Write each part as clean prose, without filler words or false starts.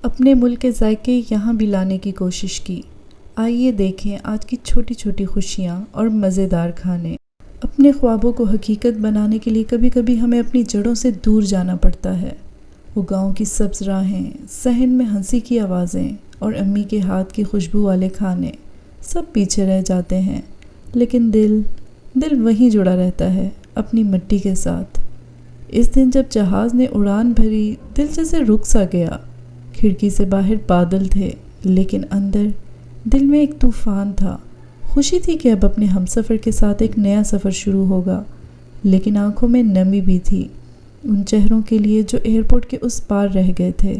اپنے ملک کے ذائقے یہاں بھی لانے کی کوشش کی۔ آئیے دیکھیں آج کی چھوٹی چھوٹی خوشیاں اور مزیدار کھانے۔ اپنے خوابوں کو حقیقت بنانے کے لیے کبھی کبھی ہمیں اپنی جڑوں سے دور جانا پڑتا ہے۔ وہ گاؤں کی سبز راہیں، صحن میں ہنسی کی آوازیں اور امی کے ہاتھ کی خوشبو والے کھانے سب پیچھے رہ جاتے ہیں، لیکن دل وہیں جڑا رہتا ہے اپنی مٹی کے ساتھ۔ اس دن جب جہاز نے اڑان بھری، دل جیسے رک سا گیا۔ کھڑکی سے باہر بادل تھے، لیکن اندر دل میں ایک طوفان تھا۔ خوشی تھی کہ اب اپنے ہمسفر کے ساتھ ایک نیا سفر شروع ہوگا، لیکن آنکھوں میں نمی بھی تھی ان چہروں کے لیے جو ایئرپورٹ کے اس پار رہ گئے تھے۔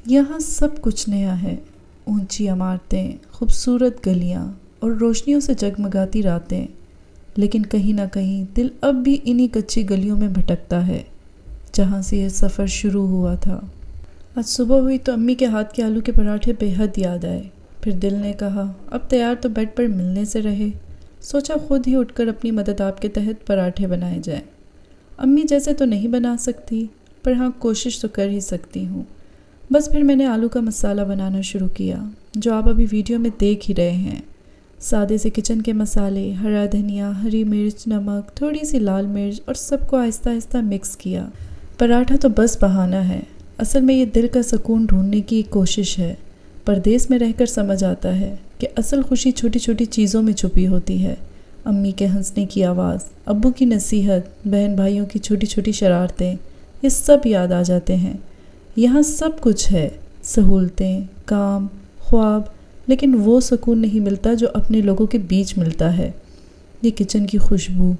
یہاں سب کچھ نیا ہے، اونچی عمارتیں، خوبصورت گلیاں اور روشنیوں سے جگمگاتی راتیں، لیکن کہیں نہ کہیں دل اب بھی انہی کچی گلیوں میں بھٹکتا ہے جہاں سے یہ سفر شروع ہوا تھا۔ آج صبح ہوئی تو امی کے ہاتھ کے آلو کے پراٹھے بے حد یاد آئے۔ پھر دل نے کہا اب تیار تو بیڈ پر ملنے سے رہے، سوچا خود ہی اٹھ کر اپنی مدد آپ کے تحت پراٹھے بنائے جائیں۔ امی جیسے تو نہیں بنا سکتی، پر ہاں کوشش تو کر ہی سکتی ہوں۔ بس پھر میں نے آلو کا مسالہ بنانا شروع کیا، جو آپ ابھی ویڈیو میں دیکھ ہی رہے ہیں۔ سادے سے کچن کے مسالے، ہرا دھنیا، ہری مرچ، نمک، تھوڑی سی لال مرچ اور سب کو آہستہ آہستہ مکس کیا۔ پراٹھا تو بس بہانہ ہے، اصل میں یہ دل کا سکون ڈھونڈنے کی ایک کوشش ہے۔ پردیس میں رہ کر سمجھ آتا ہے کہ اصل خوشی چھوٹی چھوٹی چیزوں میں چھپی ہوتی ہے۔ امی کے ہنسنے کی آواز، ابو کی نصیحت، بہن بھائیوں کی چھوٹی چھوٹی شرارتیں، یہ سب یاد آ جاتے ہیں۔ یہاں سب کچھ ہے، سہولتیں، کام، خواب، لیکن وہ سکون نہیں ملتا جو اپنے لوگوں کے بیچ ملتا ہے۔ یہ کچن کی خوشبو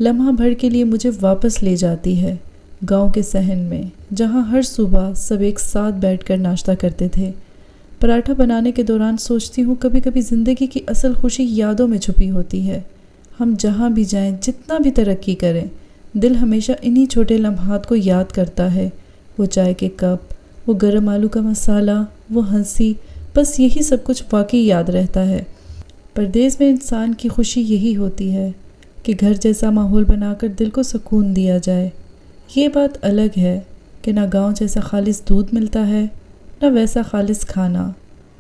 لمحہ بھر کے لیے مجھے واپس لے جاتی ہے گاؤں کے صحن میں، جہاں ہر صبح سب ایک ساتھ بیٹھ کر ناشتہ کرتے تھے۔ پراٹھا بنانے کے دوران سوچتی ہوں کبھی کبھی زندگی کی اصل خوشی یادوں میں چھپی ہوتی ہے۔ ہم جہاں بھی جائیں، جتنا بھی ترقی کریں، دل ہمیشہ انہی چھوٹے لمحات کو یاد کرتا ہے۔ وہ چائے کے کپ، وہ گرم آلو کا مسالہ، وہ ہنسی، بس یہی سب کچھ واقعی یاد رہتا ہے۔ پردیس میں انسان کی خوشی یہی ہوتی ہے کہ گھر جیسا ماحول بنا کر دل کو سکون دیا جائے۔ یہ بات الگ ہے کہ نہ گاؤں جیسا خالص دودھ ملتا ہے، نہ ویسا خالص کھانا۔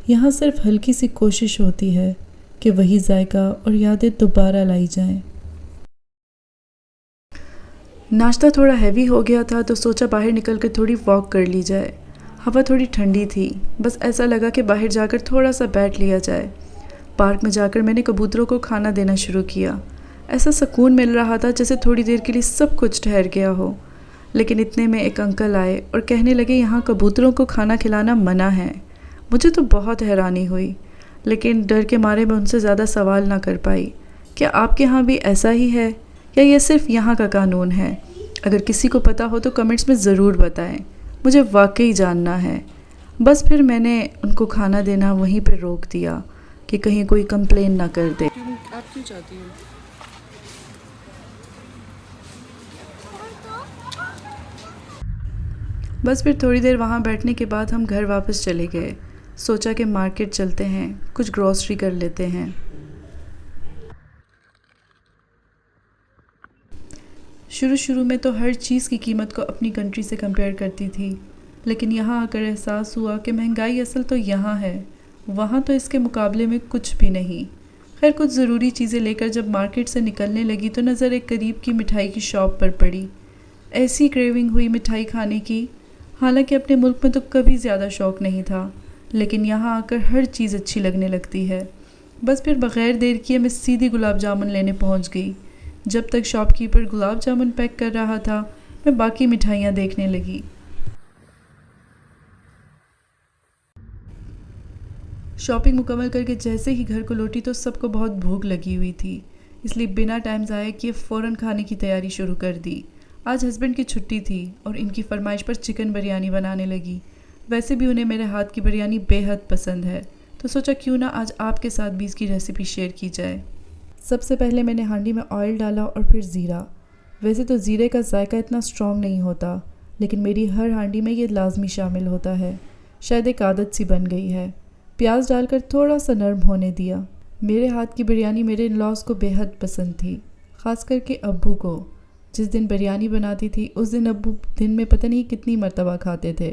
یہاں صرف ہلکی سی کوشش ہوتی ہے کہ وہی ذائقہ اور یادیں دوبارہ لائی جائیں۔ ناشتہ تھوڑا ہیوی ہو گیا تھا تو سوچا باہر نکل کر تھوڑی واک کر لی جائے۔ ہوا تھوڑی ٹھنڈی تھی، بس ایسا لگا کہ باہر جا کر تھوڑا سا بیٹھ لیا جائے۔ پارک میں جا کر میں نے کبوتروں کو کھانا دینا شروع کیا۔ ایسا سکون مل رہا تھا جیسے تھوڑی دیر کے لیے سب کچھ ٹھہر گیا ہو۔ لیکن اتنے میں ایک انکل آئے اور کہنے لگے یہاں کبوتروں کو کھانا کھلانا منع ہے۔ مجھے تو بہت حیرانی ہوئی، لیکن ڈر کے مارے میں ان سے زیادہ سوال نہ کر پائی۔ کیا آپ کے ہاں بھی ایسا ہی ہے یا یہ صرف یہاں کا قانون ہے؟ اگر کسی کو پتہ ہو تو کمنٹس میں ضرور بتائیں، مجھے واقعی جاننا ہے۔ بس پھر میں نے ان کو کھانا دینا وہیں پہ روک دیا کہ کہیں کوئی کمپلین نہ کر دے۔ آپ کیوں چاہتی ہو؟ بس پھر تھوڑی دیر وہاں بیٹھنے کے بعد ہم گھر واپس چلے گئے۔ سوچا کہ مارکیٹ چلتے ہیں، کچھ گروسری کر لیتے ہیں۔ شروع میں تو ہر چیز کی قیمت کو اپنی کنٹری سے کمپیئر کرتی تھی، لیکن یہاں آ کر احساس ہوا کہ مہنگائی اصل تو یہاں ہے، وہاں تو اس کے مقابلے میں کچھ بھی نہیں۔ خیر کچھ ضروری چیزیں لے کر جب مارکیٹ سے نکلنے لگی تو نظر ایک قریب کی مٹھائی کی شاپ پر پڑی۔ ایسی کریونگ ہوئی مٹھائی کھانے کی، حالانکہ اپنے ملک میں تو کبھی زیادہ شوق نہیں تھا، لیکن یہاں آ کر ہر چیز اچھی لگنے لگتی ہے۔ بس پھر بغیر دیر کیے میں سیدھی گلاب جامن لینے پہنچ گئی۔ جب تک shop keeper gulab jamun pack کر رہا تھا، میں باقی مٹھائیاں دیکھنے لگی۔ شاپنگ مکمل کر کے جیسے ہی گھر کو لوٹی تو سب کو بہت بھوک لگی ہوئی تھی، اس لیے بنا ٹائم ضائع کیے فوراً کھانے کی تیاری شروع کر دی۔ آج ہسبینڈ کی چھٹی تھی اور ان کی فرمائش پر چکن بریانی بنانے لگی۔ ویسے بھی انہیں میرے ہاتھ کی بریانی بے حد پسند ہے، تو سوچا کیوں نہ آج آپ کے ساتھ بھی اس کی ریسیپی شیئر کی جائے۔ سب سے پہلے میں نے ہانڈی میں آئل ڈالا اور پھر زیرہ۔ ویسے تو زیرے کا ذائقہ اتنا سٹرونگ نہیں ہوتا، لیکن میری ہر ہانڈی میں یہ لازمی شامل ہوتا ہے، شاید ایک عادت سی بن گئی ہے۔ پیاز ڈال کر تھوڑا سا نرم ہونے دیا۔ میرے ہاتھ کی بریانی میرے ان لاز کو بے حد پسند تھی، خاص کر کے ابو کو۔ جس دن بریانی بناتی تھی اس دن ابو دن میں پتہ نہیں کتنی مرتبہ کھاتے تھے،